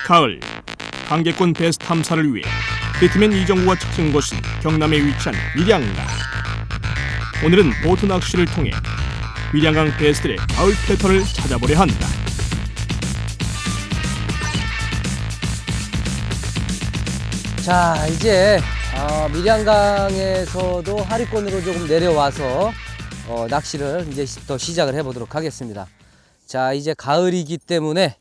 가을, 강계권 베스 탐사를 위해 히트맨 이정우가 찾은 곳은 경남에 위치한 밀양강. 오늘은 보트 낚시를 통해 밀양강 베스들의 가을 패턴을 찾아보려 한다. 자, 이제 밀양강에서도 하류권으로 조금 내려와서 낚시를 이제 더 시작을 해보도록 하겠습니다. 자, 이제 가을이기 때문에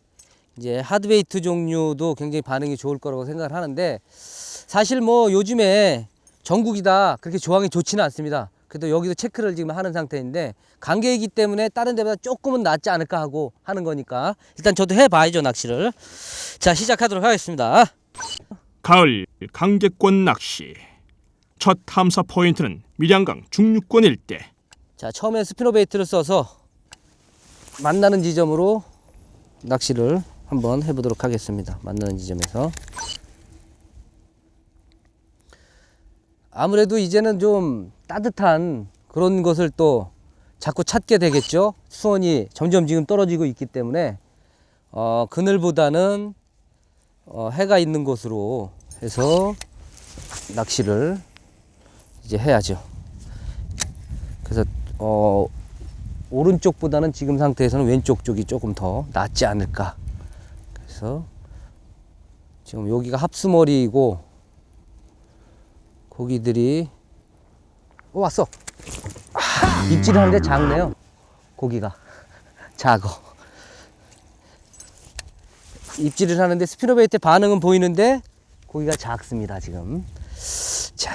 이제 하드베이트 종류도 굉장히 반응이 좋을 거라고 생각을 하는데, 사실 뭐 요즘에 전국이 다 그렇게 조항이 좋지는 않습니다. 그래도 여기도 체크를 지금 하는 상태인데, 강계이기 때문에 다른 데보다 조금은 낫지 않을까 하고 하는 거니까 일단 저도 해봐야죠, 낚시를. 자, 시작하도록 하겠습니다. 가을 강계권 낚시. 첫 탐사 포인트는 밀양강 중류권 일대. 자, 처음에 스피너베이트를 써서 만나는 지점으로 낚시를 한번 해보도록 하겠습니다. 만나는 지점에서. 아무래도 이제는 좀 따뜻한 그런 것을 또 자꾸 찾게 되겠죠. 수온이 점점 지금 떨어지고 있기 때문에 그늘보다는 해가 있는 곳으로 해서 낚시를 이제 해야죠. 그래서 오른쪽보다는 지금 상태에서는 왼쪽 쪽이 조금 더 낫지 않을까. 그래서 지금 여기가 합수머리이고 고기들이 왔어. 입질을 하는데 작네요. 고기가 작어. 입질을 하는데 스피너베이트 반응은 보이는데 고기가 작습니다, 지금. 자,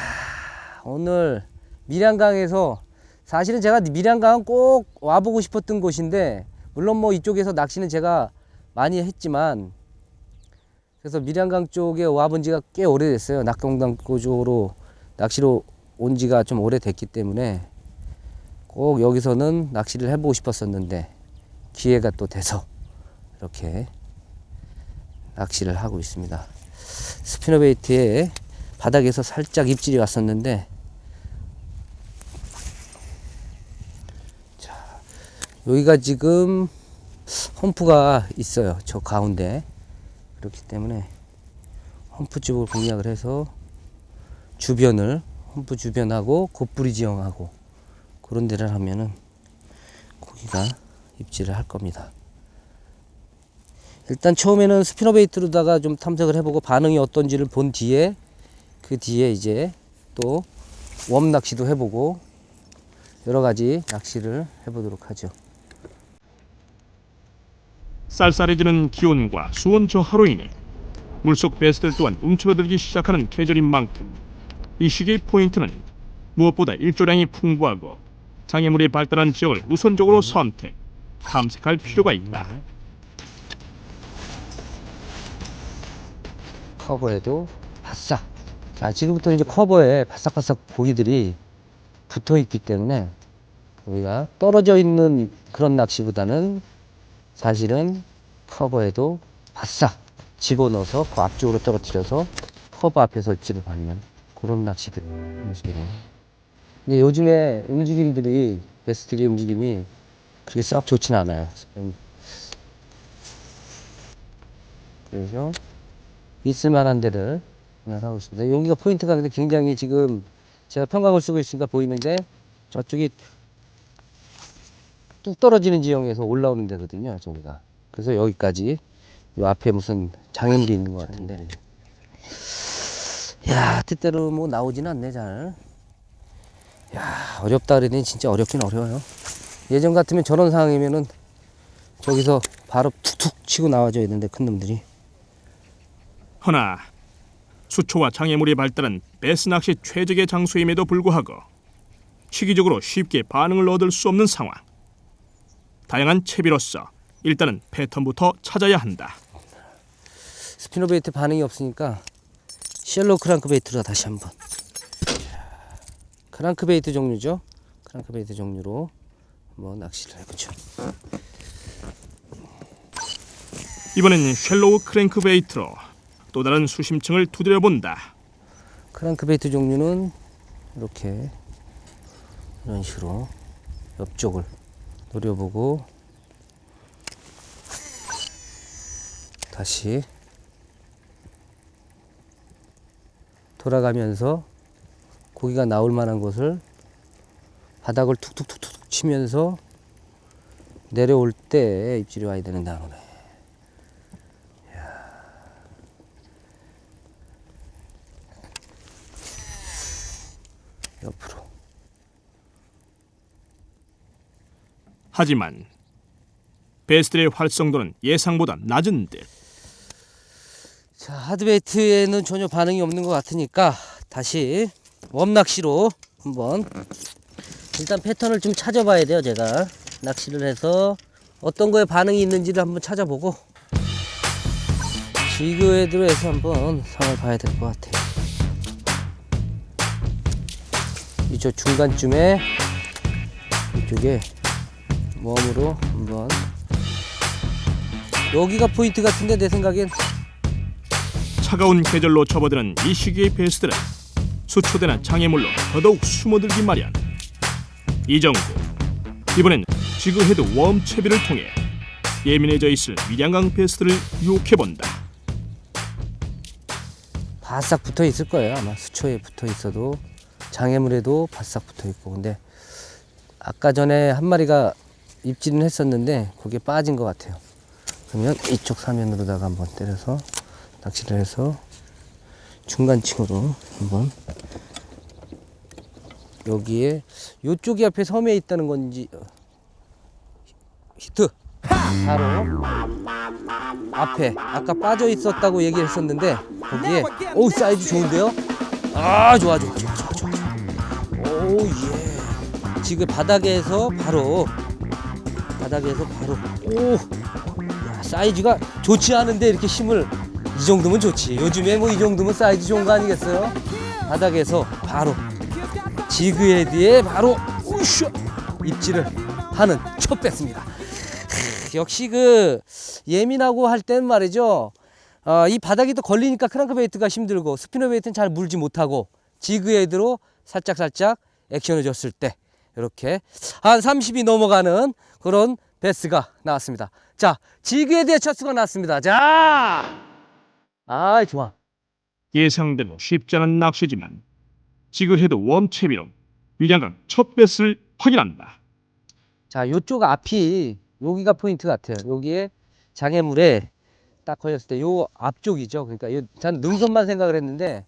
오늘 밀양강에서, 사실은 제가 밀양강은 꼭 와보고 싶었던 곳인데, 물론 뭐 이쪽에서 낚시는 제가 많이 했지만, 그래서 밀양강 쪽에 와본 지가 꽤 오래됐어요. 낙동강 쪽으로 낚시로 온 지가 좀 오래됐기 때문에 꼭 여기서는 낚시를 해보고 싶었었는데 기회가 또 돼서 이렇게 낚시를 하고 있습니다. 스피너베이트에 바닥에서 살짝 입질이 왔었는데, 자, 여기가 지금 험프가 있어요, 저 가운데. 그렇기 때문에 험프 쪽을 공략을 해서 주변을, 험프 주변하고 곱부리 지형하고 그런 데를 하면은 고기가 입질을 할 겁니다. 일단 처음에는 스피너베이트로다가 좀 탐색을 해보고 반응이 어떤지를 본 뒤에, 그 뒤에 이제 또 웜 낚시도 해보고 여러 가지 낚시를 해보도록 하죠. 쌀쌀해지는 기온과 수온 저하로 인해 물속 베스들 또한 움츠러들기 시작하는 계절인 만큼 이 시기의 포인트는 무엇보다 일조량이 풍부하고 장애물이 발달한 지역을 우선적으로 선택, 탐색할 필요가 있다. 커버에도 바싹. 자, 지금부터 이제 커버에 바싹바싹 고기들이 붙어 있기 때문에 우리가 떨어져 있는 그런 낚시보다는 사실은 커버에도 바싹 집어넣어서 그 앞쪽으로 떨어뜨려서 커버 앞에서 입질을 받는 그런 낚시들. 근데 요즘에 움직임들이, 베스들의 움직임이 그렇게 썩 좋진 않아요. 그래서 있을만한 데를 하고 있습니다. 여기가 포인트가 근데 굉장히 지금 제가 평각을 쓰고 있으니까 보이는데, 저쪽이 뚝 떨어지는 지형에서 올라오는 데거든요, 저기가. 그래서 여기까지, 요 앞에 무슨 장애물이 있는 것 같은데, 야, 뜻대로 뭐 나오진 않네, 잘. 야, 어렵다 그러니 진짜 어렵긴 어려워요. 예전 같으면 저런 상황이면은 저기서 바로 툭툭 치고 나와줘야 되는데, 큰 놈들이. 허나 수초와 장애물이 발달한 베스 낚시 최적의 장소임에도 불구하고 시기적으로 쉽게 반응을 얻을 수 없는 상황. 다양한 채비로서 일단은 패턴부터 찾아야 한다. 스피너베이트 반응이 없으니까 쉘로 크랑크베이트로 다시 한번. 크랑크베이트 종류죠. 크랑크베이트 종류로 한번 낚시를 해보죠. 이번엔 쉘로우 크랭크베이트로 또 다른 수심층을 두드려 본다. 크랑크베이트 종류는 이렇게 이런 식으로 옆쪽을 노려보고 다시 돌아가면서 고기가 나올 만한 곳을 바닥을 툭툭툭툭 치면서 내려올 때 입질이 와야 되는 단어네. 옆으로. 하지만 베스들의 활성도는 예상보다 낮은 듯. 자, 하드베이트에는 전혀 반응이 없는 것 같으니까 다시 웜낚시로 한번 일단 패턴을 좀 찾아봐야 돼요. 제가 낚시를 해서 어떤 거에 반응이 있는지를 한번 찾아보고 지그 헤드로 해서 한번 상을 봐야 될 것 같아요. 이쪽 중간쯤에 이쪽에 웜으로 한번, 여기가 포인트 같은데 내 생각엔. 차가운 계절로 접어드는 이 시기의 베스들은 수초대나 장애물로 더더욱 숨어들기 마련. 이정구, 이번엔 지그헤드 웜 채비를 통해 예민해져 있을 밀양강 베스들을 유혹해본다. 바싹 붙어 있을 거예요. 아마 수초에 붙어 있어도 장애물에도 바싹 붙어 있고. 근데 아까 전에 한 마리가 입질은 했었는데 거기에 빠진 것 같아요. 그러면 이쪽 사면으로다가 한번 때려서 낚시를 해서 중간층으로 한번, 여기에 요쪽이 앞에 섬에 있다는 건지 히트 바로 앞에 아까 빠져 있었다고 얘기를 했었는데 거기에, 오 사이즈 좋은데요? 아 좋아. 오 예. 지금 바닥에서 바로 오 야, 사이즈가 좋지 않은데 이렇게 힘을, 이 정도면 좋지. 요즘에 뭐 이 정도면 사이즈 좋은 거 아니겠어요? 바닥에서 바로 지그헤드에 바로 우쇼 입질을 하는 첫 뺐습니다. 역시 그 예민하고 할 땐 말이죠. 이 바닥이 또 걸리니까 크랑크베이트가 힘들고 스피너베이트는 잘 물지 못하고 지그헤드로 살짝 액션을 줬을 때 이렇게 한 30이 넘어가는 그런 베스가 나왔습니다. 자, 지그헤드의 첫 수가 나왔습니다. 자, 아 좋아. 예상대로 쉽지 않은 낚시지만 지그헤드 웜 채비로 밀양강 첫 베스를 확인한다. 자, 요쪽 앞이 여기가 포인트 같아요. 여기에 장애물에 딱 걸렸을 때 요 앞쪽이죠. 그러니까 저는 능선만 생각을 했는데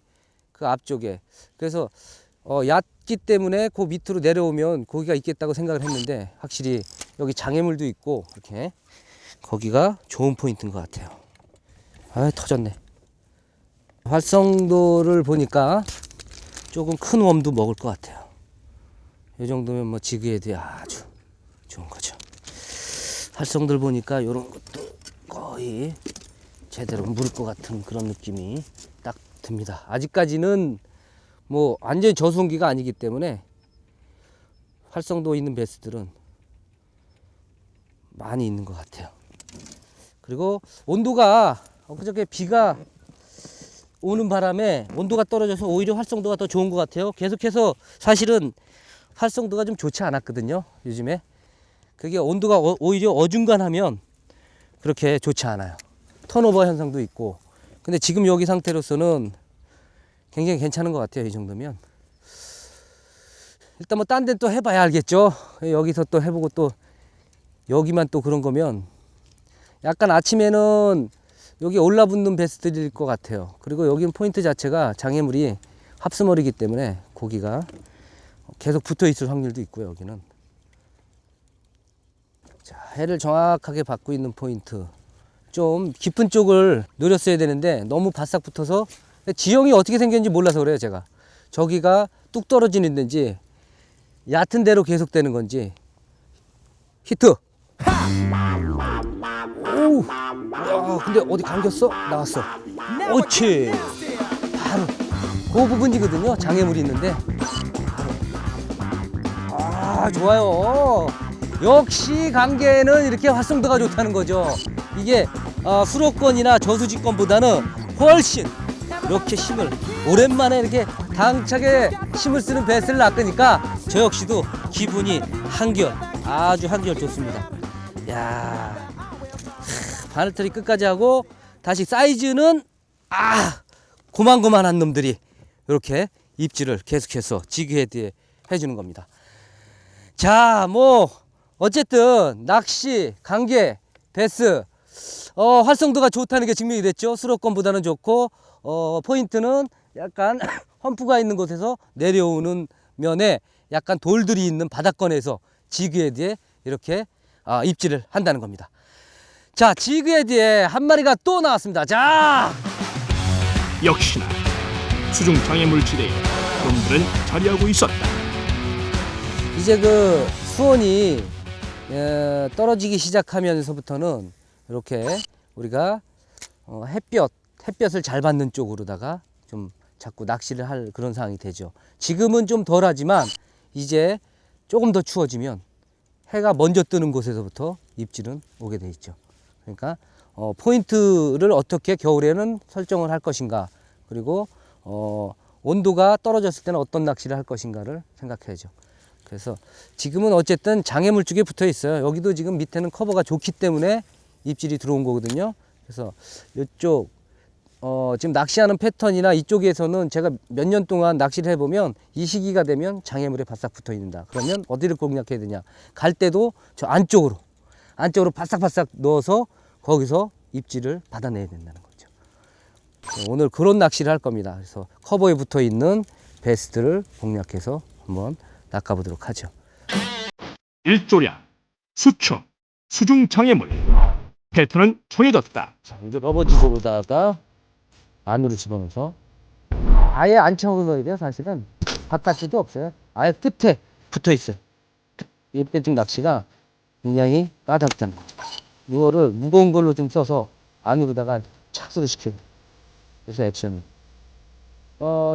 그 앞쪽에, 그래서 얕기 때문에 그 밑으로 내려오면 고기가 있겠다고 생각을 했는데 확실히 여기 장애물도 있고 이렇게 거기가 좋은 포인트인 것 같아요. 아 터졌네. 활성도를 보니까 조금 큰 웜도 먹을 것 같아요. 이 정도면 뭐 지그헤드에 아주 좋은 거죠. 활성도를 보니까 이런 것도 거의 제대로 물을 것 같은 그런 느낌이 딱 듭니다. 아직까지는 뭐 완전히 저수온기가 아니기 때문에 활성도 있는 베스들은 많이 있는 것 같아요. 그리고 온도가 엊그저께 비가 오는 바람에 온도가 떨어져서 오히려 활성도가 더 좋은 것 같아요. 계속해서 사실은 활성도가 좀 좋지 않았거든요, 요즘에. 그게 온도가 오히려 어중간하면 그렇게 좋지 않아요. 턴오버 현상도 있고. 근데 지금 여기 상태로서는 굉장히 괜찮은 것 같아요, 이 정도면. 일단 뭐 딴 데는 또 해봐야 알겠죠. 여기서 또 해보고 또 여기만 또 그런 거면 약간 아침에는 여기 올라붙는 베스트일 것 같아요. 그리고 여기는 포인트 자체가 장애물이 합스머리기 때문에 고기가 계속 붙어 있을 확률도 있고요, 여기는. 자, 해를 정확하게 받고 있는 포인트. 좀 깊은 쪽을 노렸어야 되는데 너무 바싹 붙어서 지형이 어떻게 생겼는지 몰라서 그래요, 제가. 저기가 뚝 떨어지는 데인지 얕은 데로 계속되는 건지. 히트. 오우. 야, 근데 어디 감겼어? 나왔어. 옳지. 바로 그 부분이거든요. 장애물이 있는데. 아, 좋아요. 역시 강계는 이렇게 활성도가 좋다는 거죠. 이게 수로권이나 저수지권보다는 훨씬 이렇게 힘을, 오랜만에 이렇게 당차게 힘을 쓰는 베스를 낚으니까 저 역시도 기분이 한결, 아주 한결 좋습니다. 야, 바늘털이 끝까지 하고 다시 사이즈는 고만고만한 놈들이 이렇게 입질을 계속해서 지그헤드에 해주는 겁니다. 자, 뭐 어쨌든 낚시, 간계, 베스 활성도가 좋다는 게 증명이 됐죠. 수로권보다는 좋고 포인트는 약간 험프가 있는 곳에서 내려오는 면에 약간 돌들이 있는 바닥권에서 지그헤드에 이렇게 입질을 한다는 겁니다. 자, 지그헤드에 한 마리가 또 나왔습니다. 자, 역시나 수중 장애물 지대에 놈들은 자리하고 있었다. 이제 그 수온이 떨어지기 시작하면서부터는 이렇게 우리가 햇볕을 잘 받는 쪽으로다가 좀 자꾸 낚시를 할 그런 상황이 되죠. 지금은 좀 덜하지만 이제 조금 더 추워지면 해가 먼저 뜨는 곳에서부터 입질은 오게 돼 있죠. 그러니까 포인트를 어떻게 겨울에는 설정을 할 것인가, 그리고 온도가 떨어졌을 때는 어떤 낚시를 할 것인가를 생각해야죠. 그래서 지금은 어쨌든 장애물 쪽에 붙어 있어요. 여기도 지금 밑에는 커버가 좋기 때문에 입질이 들어온 거거든요. 그래서 이쪽 지금 낚시하는 패턴이나 이쪽에서는 제가 몇 년 동안 낚시를 해보면 이 시기가 되면 장애물에 바싹 붙어 있는다. 그러면 어디를 공략해야 되냐? 갈 때도 저 안쪽으로 바싹바싹 넣어서 거기서 입질을 받아내야 된다는 거죠. 오늘 그런 낚시를 할 겁니다. 그래서 커버에 붙어 있는 베스트를 공략해서 한번 낚아보도록 하죠. 일조량, 수초, 수중 장애물. 패턴은 정해졌다. 자, 이제 러버지도로다가 안으로 집어넣어서 아예 안 쳐넣어야 돼요. 사실은 바깥에도 없어요. 아예 끝에 붙어 있어요. 이 배팅 낚시가 굉장히 까다롭다는 거죠. 이거를 무거운 걸로 좀 써서 안으로다가 착수를 시켜요. 그래서 액션을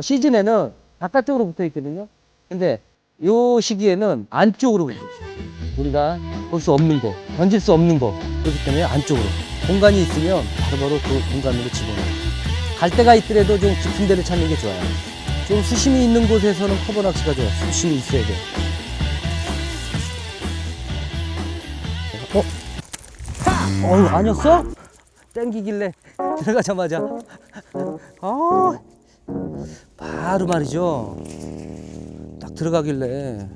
시즌에는 바깥쪽으로 붙어 있거든요. 근데 요 시기에는 안쪽으로 붙어 있어요. 우리가 볼 수 없는 거, 던질 수 없는 거, 그렇기 때문에 안쪽으로 공간이 있으면 바로바로 그 공간으로 집어넣어요. 갈 데가 있더라도 좀 깊은 데를 찾는 게 좋아요. 좀 수심이 있는 곳에서는 커버 낚시가 좋아요. 수심이 있어야 돼요. 아니었어? 땡기길래 들어가자마자 바로 말이죠. 딱 들어가길래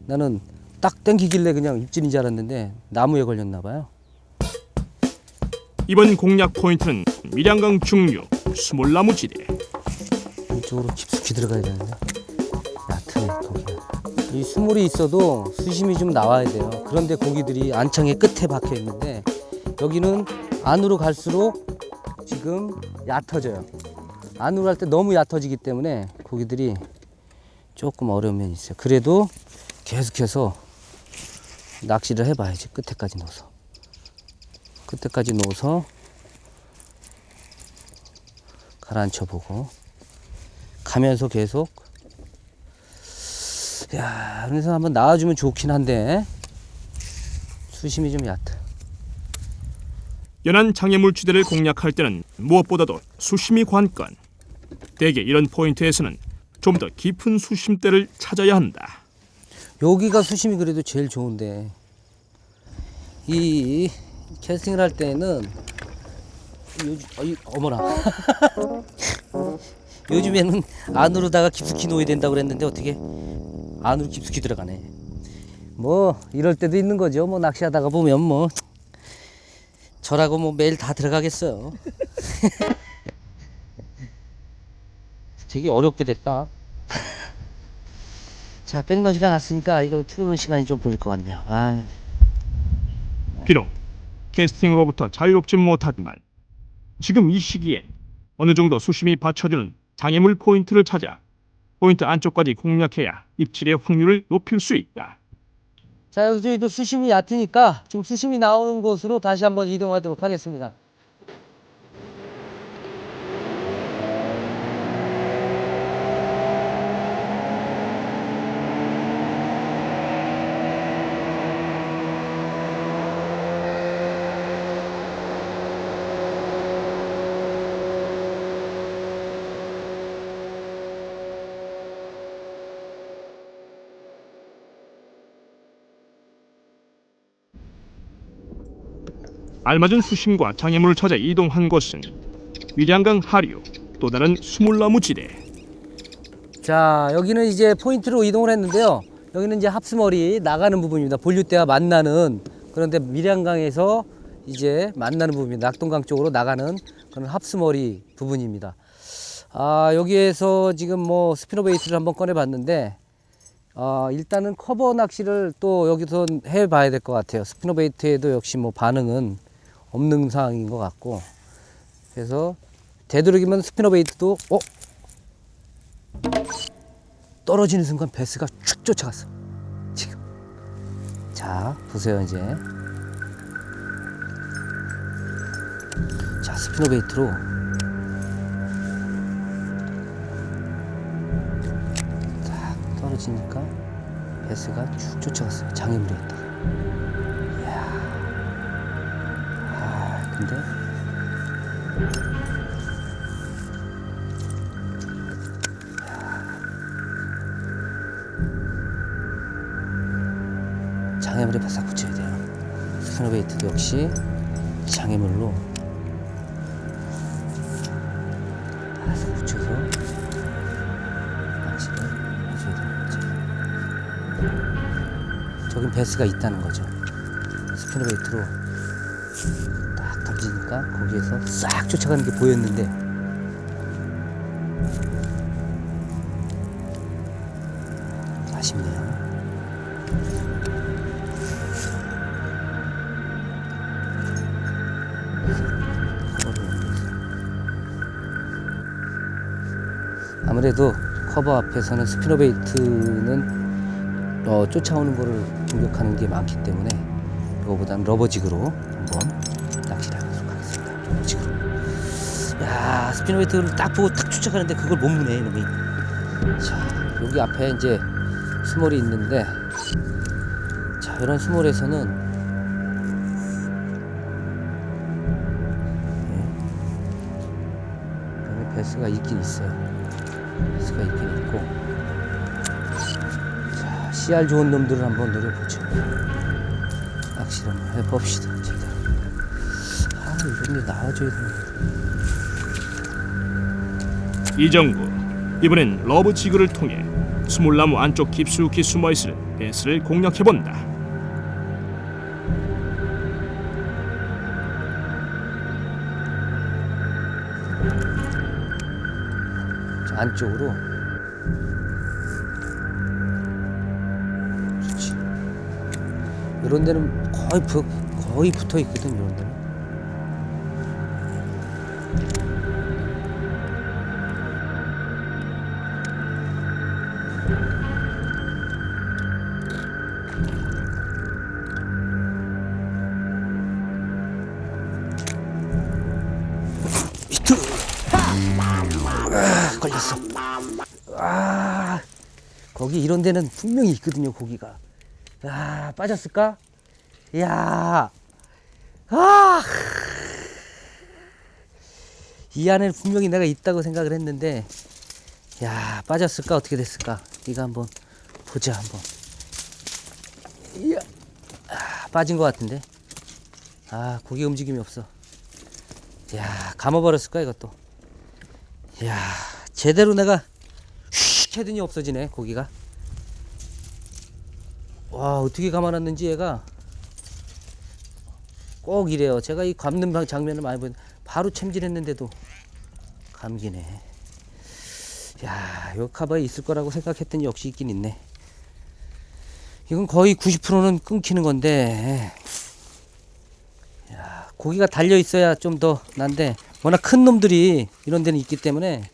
나는 딱 땡기길래 그냥 입질인 줄 알았는데 나무에 걸렸나 봐요. 이번 공략 포인트는 밀양강 중류 수몰나무 지대. 이쪽으로 깊숙이 들어가야 되는데 얕으네 거기가. 이 수물이 있어도 수심이 좀 나와야 돼요. 그런데 고기들이 안창의 끝에 박혀 있는데 여기는 안으로 갈수록 지금 얕아져요. 안으로 갈 때 너무 얕아지기 때문에 고기들이 조금 어려운 면이 있어요. 그래도 계속해서 낚시를 해봐야지. 끝에까지 넣어서 가라앉혀 보고 가면서 계속 그래서 한번 나와주면 좋긴 한데 수심이 좀 얕아. 연한 장애물 지대를 공략할 때는 무엇보다도 수심이 관건. 대개 이런 포인트에서는 좀 더 깊은 수심대를 찾아야 한다. 여기가 수심이 그래도 제일 좋은데 이 캐스팅을 할 때는 어머나 요즘에는 안으로다가 깊숙이 놓아야 된다고 그랬는데 어떻게 안으로 깊숙이 들어가네. 뭐 이럴 때도 있는 거죠. 뭐 낚시하다가 보면 뭐 저라고 뭐 매일 다 들어가겠어요. 되게 어렵게 됐다. 자, 백너지가 났으니까 이거 트는 시간이 좀 걸릴 것 같네요. 비록 캐스팅으로부터 자유롭진 못하지만 지금 이 시기에 어느 정도 수심이 받쳐주는 장애물 포인트를 찾아 포인트 안쪽까지 공략해야 입질의 확률을 높일 수 있다. 자, 여기도 수심이 얕으니까 지금 수심이 나오는 곳으로 다시 한번 이동하도록 하겠습니다. 알맞은 수심과 장애물을 찾아 이동한 곳은 밀양강 하류 또 다른 수몰나무 지대. 자, 여기는 이제 포인트로 이동을 했는데요. 여기는 이제 합수머리 나가는 부분입니다. 본류대와 만나는, 그런데 밀양강에서 이제 만나는 부분입니다. 낙동강 쪽으로 나가는 그런 합수머리 부분입니다. 여기에서 지금 뭐 스피너 베이트를 한번 꺼내 봤는데, 일단은 커버 낚시를 또 여기서 해 봐야 될 것 같아요. 스피너 베이트에도 역시 뭐 반응은 없는 상황인 것 같고, 그래서 되도록이면 스피너 베이트도 떨어지는 순간 베스가 쭉 쫓아갔어 지금. 자, 보세요. 이제 자, 스피너 베이트로 딱 떨어지니까 베스가 쭉 쫓아갔어요. 장애물에 있다가. 이야. 근데 장애물에 바싹 붙여야 돼요. 스피너 베이트도 역시 장애물로 바싹 붙여서 낚시를 해줘야 되는 거죠. 저긴 베스가 있다는 거죠. 스피너 베이트로 딱 던지니까 거기에서 싹 쫓아가는 게 보였는데, 아쉽네요. 아무래도 커버 앞에서는 스피너 베이트는 쫓아오는 거를 공격하는 게 많기 때문에 이거보다는 러버지그로 한번 낚시를 해보도록 하겠습니다. 러버지그로. 야, 스피너 베이트를 딱 보고 딱 쫓아가는데 그걸 못 무네 이놈이. 자, 여기 앞에 이제 스몰이 있는데, 자, 이런 스몰에서는 베스가 있긴 있어요. 베스가 있긴 있고, 자, CR 좋은 놈들을 한번 노려보죠. 낚시를 한번 해봅시다. 제대로. 이런 게 나와줘야 되는데. 이정구, 이번엔 러브지그를 통해 수몰나무 안쪽 깊숙이 숨어있을 베스를 공략해본다. 안쪽으로. 그렇지. 이런 데는 거의 붙어 있거든. 이런 데는. 히트. 걸렸어. 거기 이런 데는 분명히 있거든요. 고기가. 빠졌을까? 이야. 이 안에 분명히 내가 있다고 생각을 했는데, 야, 빠졌을까? 어떻게 됐을까? 네가 한번 보자. 한번. 이야. 빠진 것 같은데. 고기 움직임이 없어. 야, 감아버렸을까 이것도. 야, 제대로 내가 휙 해더니 없어지네 고기가. 와, 어떻게 감아놨는지 얘가 꼭 이래요. 제가 이 감는 장면을 많이 보는데 바로 챔질했는데도 감기네. 야, 요 카바에 있을 거라고 생각했더니 역시 있긴 있네. 이건 거의 90%는 끊기는 건데, 야, 고기가 달려 있어야 좀 더 난데, 워낙 큰 놈들이 이런 데는 있기 때문에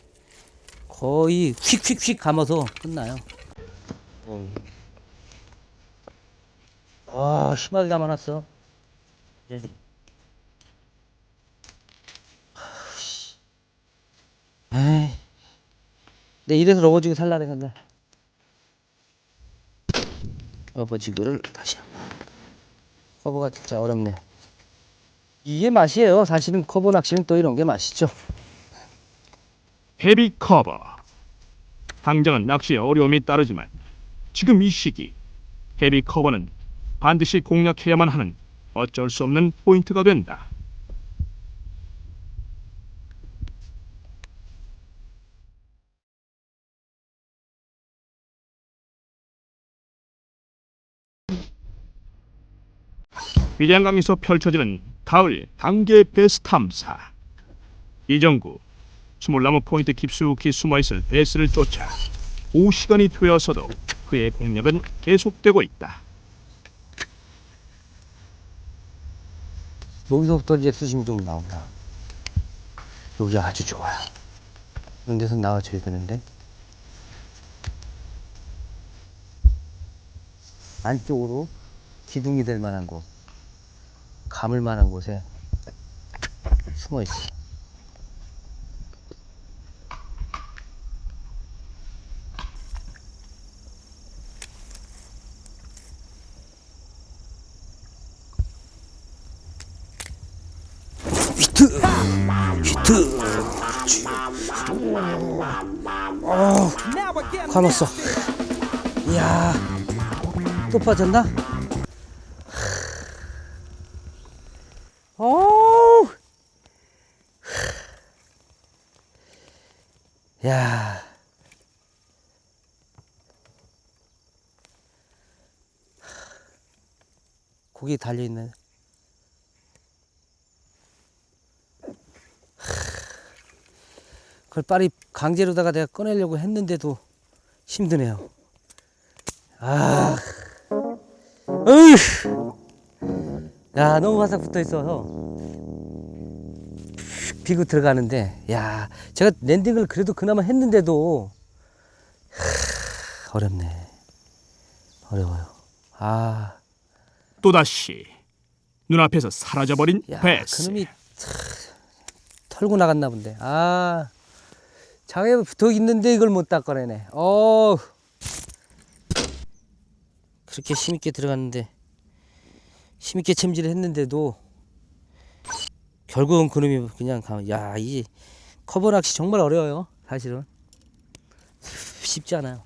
거의 휙휙휙 감아서 끝나요. 심하게 감아놨어. 에이, 내 이래서 러버지그 살라 그랬는데. 러버지그를 다시 한번. 커버가 진짜 어렵네. 이게 맛이에요. 사실은 커버 낚시는 또 이런 게 맛이죠. 헤비 커버. 당장은 낚시에 어려움이 따르지만 지금 이 시기 헤비 커버는 반드시 공략해야만 하는 어쩔 수 없는 포인트가 된다. 밀양강에서 펼쳐지는 가을 단계 베스 탐사. 이정구, 스몰나무 포인트 깊숙이 숨어있을 베스를 쫓아 오후 시간이 되어서도 그의 공략은 계속되고 있다. 여기서부터 이제 수심이 좀 나온다. 여기 아주 좋아요. 이런 데서 나와줘야 되는데. 안쪽으로 기둥이 될 만한 곳, 감을 만한 곳에 숨어 있어. 히트! 히트! 감았어. 이야, 또 빠졌나? 오! 야. 고기 달려있네. 그걸 빨리 강제로다가 내가 꺼내려고 했는데도 힘드네요. 아, 으이, 야, 너무 바싹 붙어 있어서 비고 들어가는데, 야, 제가 랜딩을 그래도 그나마 했는데도 어렵네. 어려워요. 아, 또다시 눈앞에서 사라져버린 야, 베스. 그놈이 털고 나갔나 본데. 아, 장에 붙어 있는데 이걸 못 닦아내네. 그렇게 힘있게 들어갔는데, 힘있게 챔질을 했는데도 결국은 그놈이 그냥 가면, 야, 이 커버 낚시 정말 어려워요. 사실은 쉽지 않아요.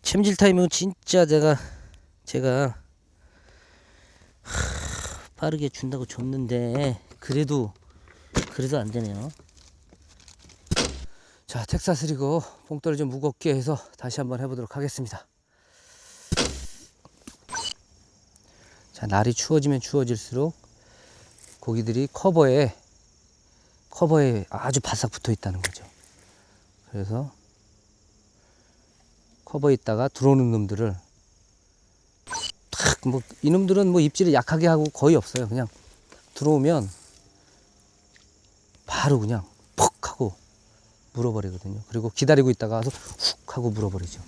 챔질 타임은 진짜 제가 빠르게 준다고 줬는데 그래도 안 되네요. 자, 텍사스리고 봉돌을 좀 무겁게 해서 다시 한번 해보도록 하겠습니다. 자, 날이 추워지면 추워질수록 고기들이 커버에 아주 바싹 붙어 있다는 거죠. 그래서 커버에 있다가 들어오는 놈들을 탁, 뭐 이놈들은 뭐 입질을 약하게 하고 거의 없어요. 그냥 들어오면 바로 그냥 퍽 하고 물어버리거든요. 그리고 기다리고 있다가 와서 훅 하고 물어버리죠.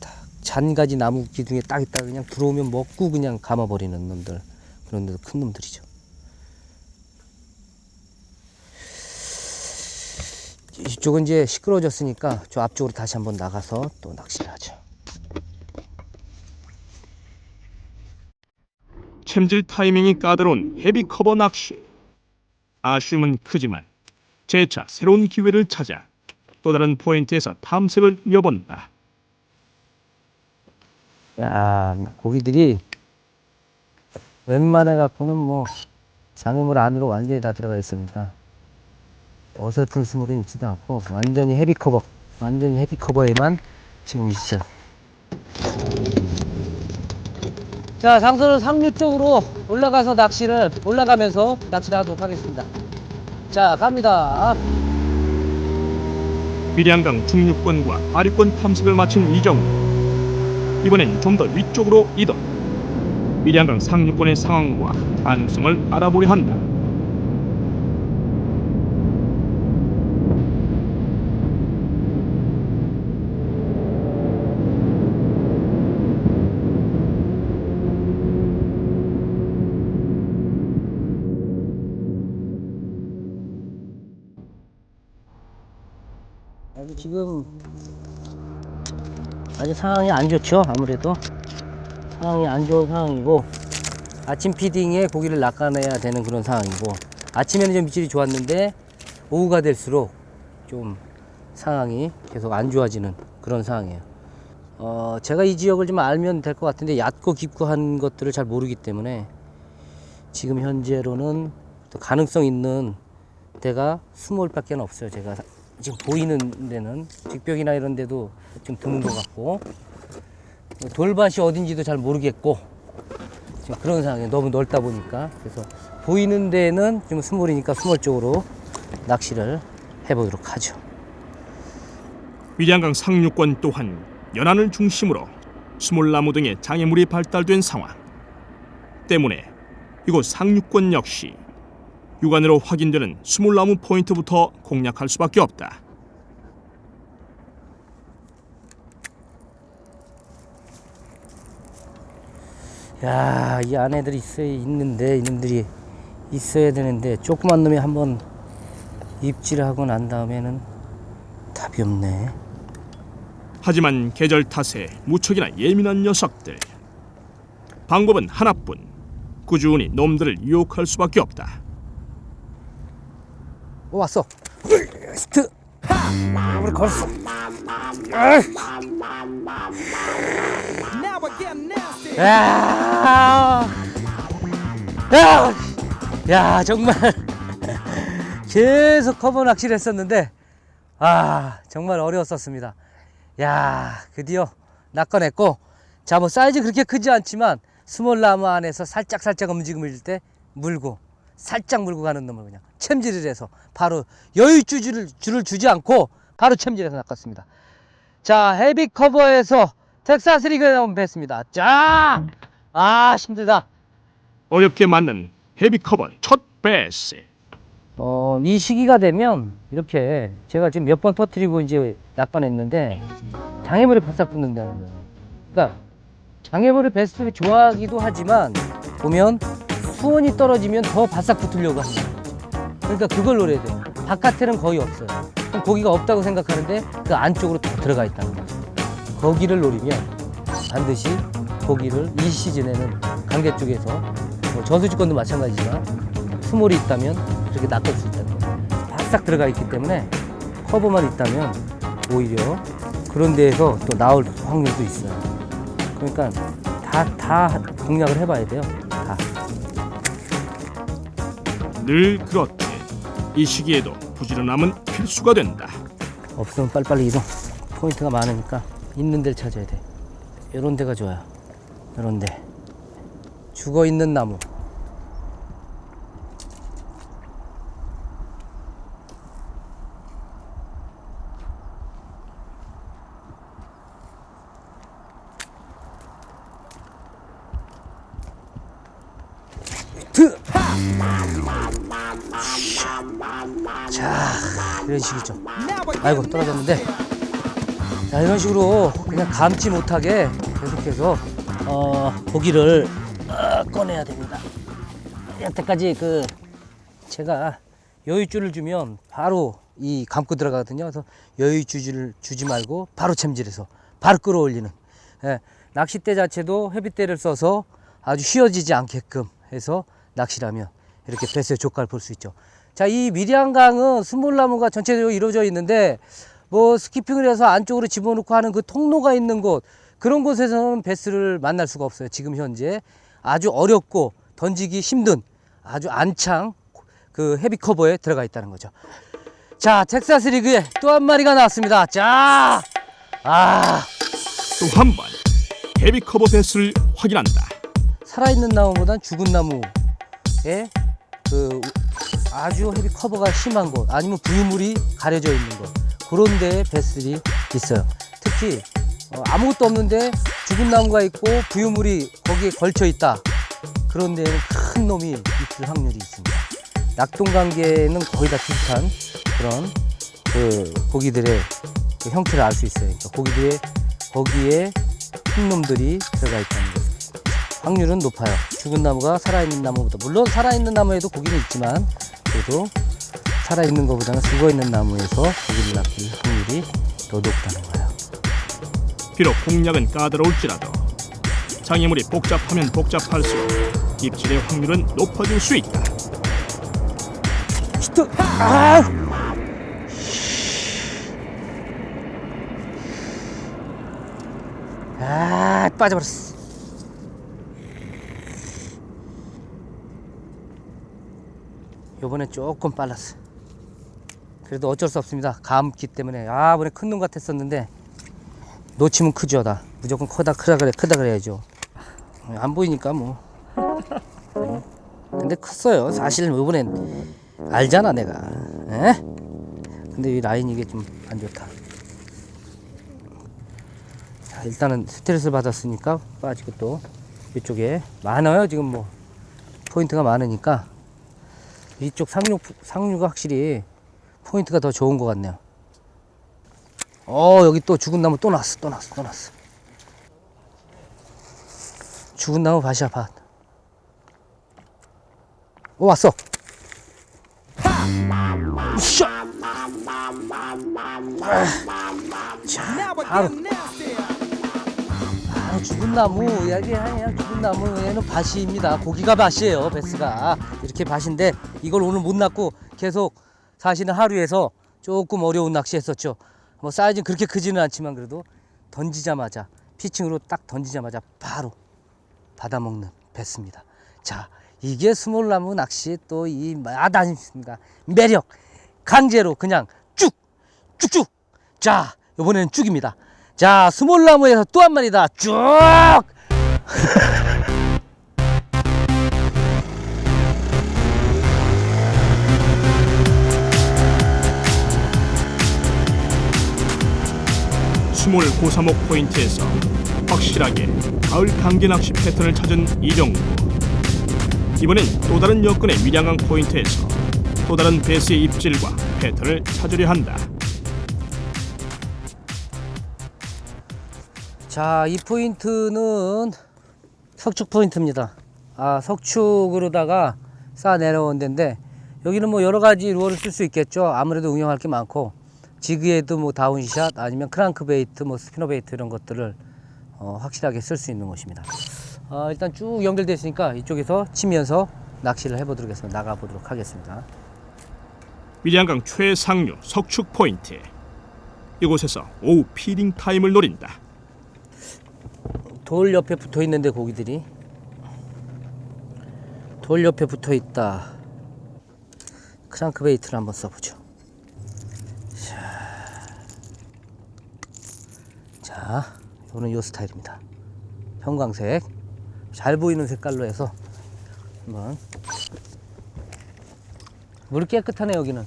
딱 잔가지 나무 기둥에 딱 있다가 그냥 들어오면 먹고 그냥 감아버리는 놈들. 그런 데도 큰 놈들이죠. 이쪽은 이제 시끄러워졌으니까 저 앞쪽으로 다시 한번 나가서 또 낚시를 하죠. 챔질 타이밍이 까다로운 헤비 커버 낚시. 아쉬움은 크지만 재차 새로운 기회를 찾아 또 다른 포인트에서 탐색을 이어본다. 야, 고기들이 웬만해 갖고는 뭐 장애물 안으로 완전히 다 들어가 있습니다. 어설픈 스물은 있지도 않고 완전히 헤비 커버에만 지금 있어요. 자, 상선을 상류 쪽으로 올라가면서 낚시를 하도록 하겠습니다. 자, 갑니다. 밀양강 중류권과 하류권 탐색을 마친 이정우. 이번엔 좀 더 위쪽으로 이동. 밀양강 상류권의 상황과 가능성을 알아보려 한다. 지금 아직 상황이 안 좋죠. 아무래도 상황이 안 좋은 상황이고 아침 피딩에 고기를 낚아내야 되는 그런 상황이고 아침에는 좀 입질이 좋았는데 오후가 될수록 좀 상황이 계속 안 좋아지는 그런 상황이에요. 제가 이 지역을 좀 알면 될 것 같은데 얕고 깊고 한 것들을 잘 모르기 때문에 지금 현재로는 또 가능성 있는 데가 스몰밖에 없어요. 제가 지금 보이는 데는 직벽이나 이런 데도 좀 드문 것 같고 돌밭이 어딘지도 잘 모르겠고 지금 그런 상황이 너무 넓다 보니까 그래서 보이는 데는 좀 수몰이니까 수몰 쪽으로 낚시를 해보도록 하죠. 밀양강 상류권 또한 연안을 중심으로 수몰나무 등의 장애물이 발달된 상황 때문에 이곳 상류권 역시 육안으로 확인되는 수몰나무 포인트부터 공략할 수밖에 없다. 야, 이 안에들이 있는데 이놈들이 있어야 되는데 조그만 놈이 한번 입질하고 난 다음에는 답이 없네. 하지만 계절 탓에 무척이나 예민한 녀석들. 방법은 하나뿐. 꾸준히 놈들을 유혹할 수밖에 없다. 왔어. 스트. 우리 걸었어. 야, 정말 계속 커버 낚시를 했었는데 정말 어려웠었습니다. 야, 드디어 낚아냈고, 자, 뭐 사이즈 그렇게 크지 않지만 스몰나무 안에서 살짝 움직임을 줄 때 물고 살짝 물고 가는 놈을 그냥 챔질을 해서 바로 여유줄을 주지 않고 바로 챔질해서 낚았습니다. 자, 헤비 커버에서 텍사스 리그에 나온 배스입니다. 자, 힘들다. 어렵게 맞는 헤비 커버 첫 베스. 이 시기가 되면 이렇게 제가 지금 몇 번 터뜨리고 이제 낚아냈는데 장애물이 바싹 붙는다는 거예요. 그러니까 장애물을 베스트를 좋아하기도 하지만 보면 수온이 떨어지면 더 바싹 붙으려고 합니다. 그러니까 그걸 노려야 돼요. 바깥에는 거의 없어요. 그럼 고기가 없다고 생각하는데 그 안쪽으로 다 들어가 있다는 거예요. 거기를 노리면 반드시 고기를 이 시즌에는 강계 쪽에서 뭐 저수지권도 마찬가지지만 수몰이 있다면 그렇게 낚을 수 있다는 거예요. 바싹 들어가 있기 때문에 커버만 있다면 오히려 그런 데에서 또 나올 확률도 있어요. 그러니까 다 공략을 해봐야 돼요. 다. 늘 그렇듯 이 시기에도 부지런함은 필수가 된다. 없으면 빨리빨리 이동. 포인트가 많으니까 있는 데를 찾아야 돼. 이런 데가 좋아요. 이런 데. 죽어있는 나무. 자, 이런 식이죠. 아이고, 떨어졌는데. 자, 이런 식으로 그냥 감지 못하게 계속해서 고기를 꺼내야 됩니다. 여태까지 제가 여유줄을 주면 바로 이 감고 들어가거든요. 그래서 여유줄을 주지 말고 바로 챔질해서 바로 끌어올리는, 낚싯대 자체도 헤비대를 써서 아주 휘어지지 않게끔 해서 낚시를 하면 이렇게 배스의 조과를 볼 수 있죠. 자, 이 밀양강은 수몰나무가 전체적으로 이루어져 있는데 뭐 스키핑을 해서 안쪽으로 집어넣고 하는 그 통로가 있는 곳, 그런 곳에서는 배스를 만날 수가 없어요. 지금 현재 아주 어렵고 던지기 힘든 아주 안창 그 헤비 커버에 들어가 있다는 거죠. 자, 텍사스 리그에 또 한 마리가 나왔습니다. 자, 또 한 번 헤비 커버 배스를 확인한다. 살아있는 나무보단 죽은 나무에 그 아주 헤비 커버가 심한 곳, 아니면 부유물이 가려져 있는 곳, 그런 데에 배슬이 있어요. 특히 아무것도 없는데 죽은 나무가 있고 부유물이 거기에 걸쳐 있다, 그런 데에는 큰 놈이 있을 확률이 있습니다. 낙동강계는 거의 다 비슷한 그런 그 고기들의 그 형태를 알 수 있어요. 그러니까 거기에 큰 놈들이 들어가 있다는 거죠. 확률은 높아요. 죽은 나무가 살아있는 나무보다, 물론 살아있는 나무에도 고기는 있지만 그래도 살아있는 것보다는 죽어있는 나무에서 고기를 낚을 확률이 더 높다는 거예요. 비록 공략은 까다로울지라도 장애물이 복잡하면 복잡할수록 입질의 확률은 높아질 수 있다. 히트! 빠져버렸어. 요번에 조금 빨랐어. 그래도 어쩔 수 없습니다. 감기 때문에. 이번에 큰 놈 같았었는데 놓치면 크죠, 다. 무조건 크다 그래야죠. 안 보이니까 뭐. 네. 근데 컸어요. 사실 이번엔 알잖아 내가. 에? 근데 이 라인 이게 좀 안 좋다. 자, 일단은 스트레스 받았으니까 빠지고 또 이쪽에 많아요. 지금 뭐 포인트가 많으니까 이쪽 상류가 확실히 포인트가 더 좋은 것 같네요. 여기 또 죽은 나무 또 났어. 죽은 나무 밭이야 밭. 왔어. 샷. 자, 바로 죽은 나무 이야기 하냐. 죽은 나무 얘는 밭입니다. 고기가 밭이에요. 베스가 이렇게 밭인데 이걸 오늘 못 낚고 계속 사실은 하루에서 조금 어려운 낚시 했었죠. 뭐 사이즈는 그렇게 크지는 않지만 그래도 던지자마자 피칭으로 딱 던지자마자 바로 받아먹는 베스입니다. 자, 이게 스몰나무 낚시 또 이 마다니까 매력. 강제로 그냥 쭉쭉. 자, 이번에는 쭉입니다. 자, 스몰나무에서 또 한 마리다. 쭉. 스몰 고사목 포인트에서 확실하게 가을 강제 낚시 패턴을 찾은 이정구. 이번엔 또 다른 여건의 밀양강 포인트에서 또 다른 베스의 입질과 패턴을 찾으려 한다. 자, 이 포인트는 석축 포인트입니다. 석축으로다가 쌓아 내려온 데인데 여기는 뭐 여러 가지 루어를 쓸 수 있겠죠. 아무래도 응용할 게 많고 지그헤드 뭐 다운샷 아니면 크랑크 베이트 뭐 스피너 베이트 이런 것들을 확실하게 쓸 수 있는 곳입니다. 일단 쭉 연결되어 있으니까 이쪽에서 치면서 낚시를 해보도록 해서 나가보도록 하겠습니다. 밀양강 최상류 석축 포인트. 이곳에서 오후 피딩 타임을 노린다. 돌 옆에 붙어 있는데 고기들이 돌 옆에 붙어 있다. 크랑크 베이트를 한번 써보죠. 자, 이거는 요 스타일입니다. 형광색 잘 보이는 색깔로 해서 한번. 물 깨끗하네 여기는.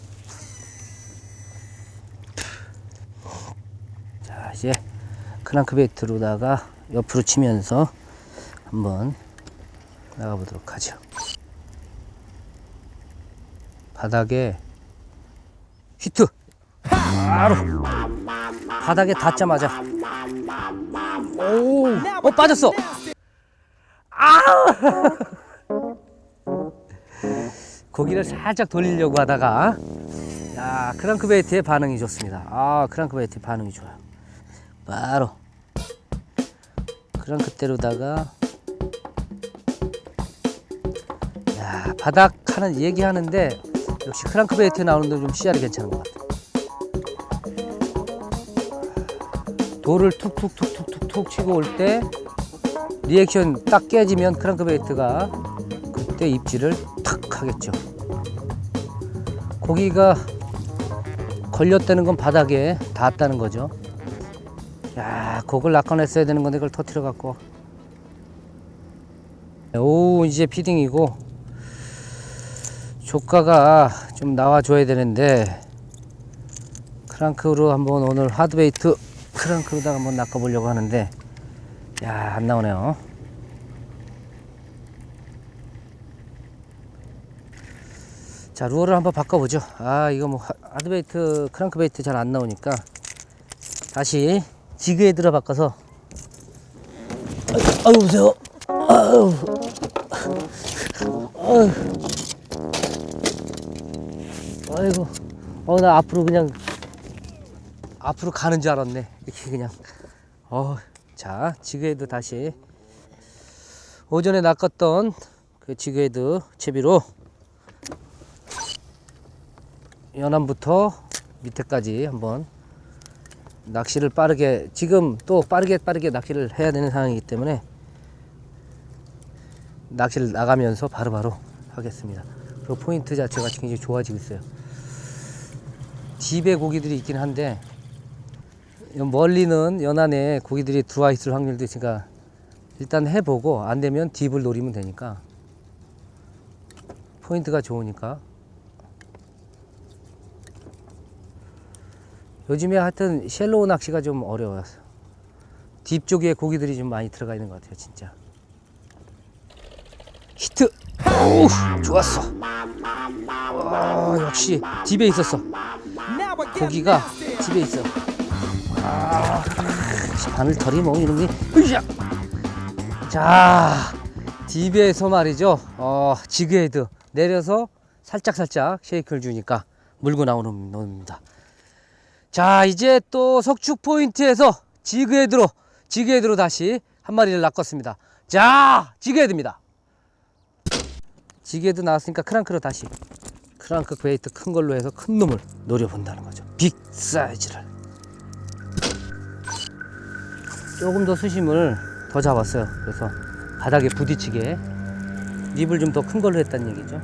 자, 이제 크랑크 베이트로다가 옆으로 치면서 한번 나가보도록 하죠. 바닥에 히트 바로 바닥에 닿자마자 빠졌어. 고기를 살짝 돌리려고 하다가 크랑크베이트의 반응이 좋습니다. 크랑크베이트의 반응이 좋아요. 바로 크랑크대로다가 바닥 하는 얘기하는데 역시 크랑크베이트 나오는데 좀 씨알이 괜찮은 것 같아요. 돌을 툭툭툭툭툭 치고 올 때 리액션 딱 깨지면 크랑크베이트가 그때 입질을 탁 하겠죠. 고기가 걸렸다는 건 바닥에 닿았다는 거죠. 그걸 낚아냈어야 되는 건데 그걸 터뜨려 갖고. 이제 피딩이고 조가가 좀 나와줘야 되는데 크랑크로 한번 오늘 하드베이트 크랑크로다가 한번 낚아보려고 하는데 안 나오네요. 자, 루어를 한번 바꿔보죠. 이거 뭐 하드베이트 크랑크베이트 잘 안 나오니까 다시 지그헤드로 바꿔서. 보세요. 아이고, 나 앞으로 그냥 앞으로 가는 줄 알았네. 이렇게 그냥. 자, 지그헤드 다시 오전에 낚았던 그 지그헤드 채비로 연안부터 밑에까지 한번 낚시를 빠르게, 지금 또 빠르게 낚시를 해야 되는 상황이기 때문에 낚시를 나가면서 바로바로 하겠습니다. 그 포인트 자체가 굉장히 좋아지고 있어요. 집에 고기들이 있긴 한데 멀리는 연안에 고기들이 들어와 있을 확률도 있으니까 일단 해보고 안 되면 딥을 노리면 되니까 포인트가 좋으니까. 요즘에 하여튼 쉘로우 낚시가 좀 어려워요. 딥 쪽에 고기들이 좀 많이 들어가 있는 것 같아요, 진짜. 히트! 오, 좋았어. 역시 딥에 있었어. 고기가 딥에 있어. 바늘털이 뭐 이런 게. 으쌰! 자, 딥에서 말이죠. 지그헤드 내려서 살짝살짝 쉐이크를 주니까 물고 나오는 놈입니다. 자, 이제 또 석축 포인트에서 지그헤드로 다시 한 마리를 낚았습니다. 자, 지그헤드입니다. 지그헤드 나왔으니까 크랑크로 다시 크랑크 베이트 큰 걸로 해서 큰 놈을 노려본다는 거죠. 빅 사이즈를. 조금 더 수심을 더 잡았어요. 그래서 바닥에 부딪히게 립을 좀 더 큰 걸로 했다는 얘기죠.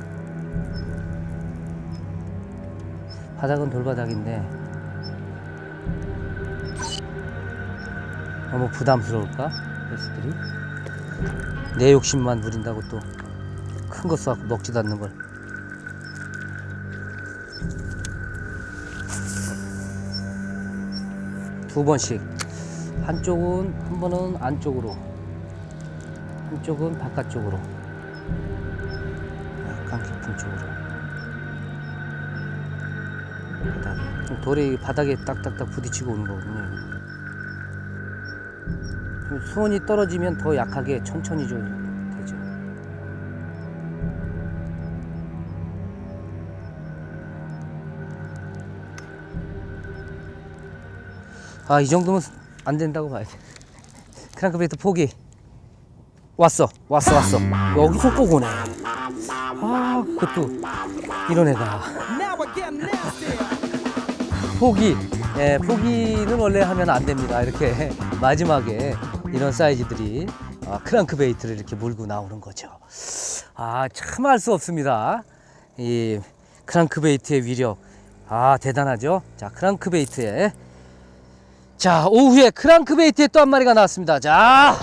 바닥은 돌바닥인데 너무 부담스러울까? 베스들이 내 욕심만 부린다고 또 큰 거 쏴갖고 먹지도 않는 걸. 두 번씩 한 번은 안쪽으로, 한쪽은 바깥쪽으로, 약간 깊은 쪽으로. 바닥에 돌이 바닥에 딱딱딱 부딪히고 오는 거거든요. 수온이 떨어지면 더 약하게 천천히 줘야 되죠. 이 정도면 안 된다고 봐야 돼. 크랑크베이트 포기. 왔어. 여기서 꼭 오네. 그것도 이런 애다. 포기. 포기는 원래 하면 안 됩니다. 이렇게 마지막에 이런 사이즈들이 크랑크베이트를 이렇게 물고 나오는 거죠. 참 알 수 없습니다. 이 크랑크베이트의 위력. 대단하죠. 자, 크랑크베이트에. 자, 오후에 크랑크베이트에 또 한 마리가 나왔습니다. 자,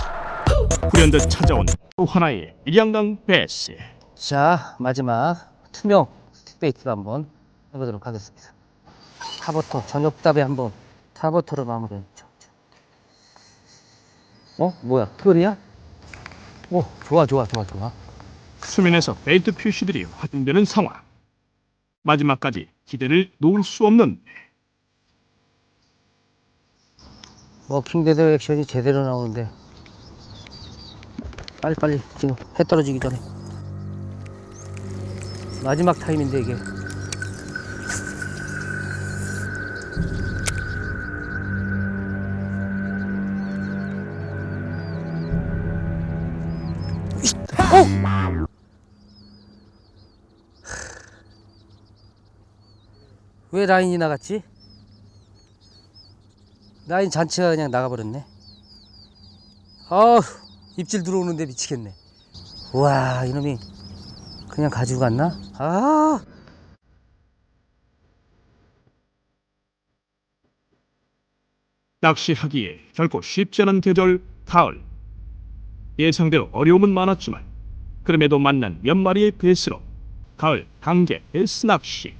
불현듯 찾아온 또 하나의 밀양강 베스. 자, 마지막 투명 스틱베이트를 한번 해보도록 하겠습니다. 타버터 저녁답에 한번 타버터로 마무리했죠. 뭐야, 그거리야? 좋아. 수면에서 베이트 표시들이 확인되는 상황. 마지막까지 기대를 놓을 수 없는. 워킹 데드 액션이 제대로 나오는데 빨리 지금 해 떨어지기 전에 마지막 타임인데 이게. 왜 라인이 나갔지? 라인 잔치가 그냥 나가버렸네. 입질 들어오는데 미치겠네. 우와, 이놈이 그냥 가지고 갔나? 낚시하기에 결코 쉽지 않은 계절 가을. 예상대로 어려움은 많았지만 그럼에도 만난 몇 마리의 베스로 가을 강계 베스 낚시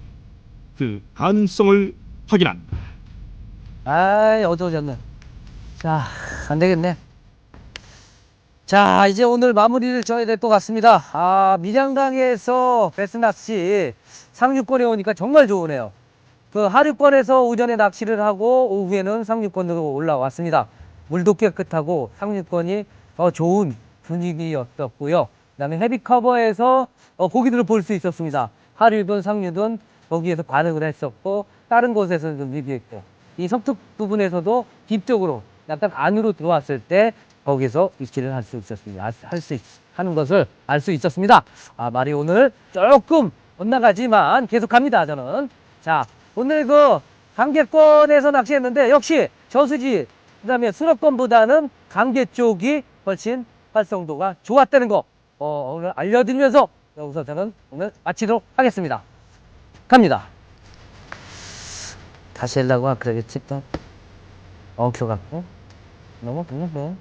그 가능성을 확인한다. 어두워졌네. 자, 안 되겠네. 자, 이제 오늘 마무리를 져야 될 것 같습니다. 밀양강에서 베스 낚시 상류권에 오니까 정말 좋으네요. 그 하류권에서 오전에 낚시를 하고 오후에는 상류권으로 올라왔습니다. 물도 깨끗하고 상류권이 더 좋은 분위기였었고요. 그 다음에 헤비커버에서 고기들을 볼 수 있었습니다. 하류든 상류든 거기에서 반응을 했었고 다른 곳에서는 좀 리뷰했고 이 석특 부분에서도 딥쪽으로 약간 안으로 들어왔을 때 거기서 입질을 할 수 있었습니다. 하는 것을 알 수 있었습니다. 말이 오늘 조금 엇나가지만 계속 갑니다, 저는. 자, 오늘 그 강계권에서 낚시했는데 역시 저수지 그 다음에 수납권보다는 강계 쪽이 훨씬 활성도가 좋았다는 거 오늘 알려드리면서 여기서 저는 오늘 마치도록 하겠습니다. 갑니다. 다시 하려고 그러겠지 또. 엉켜갖고 넘어가네.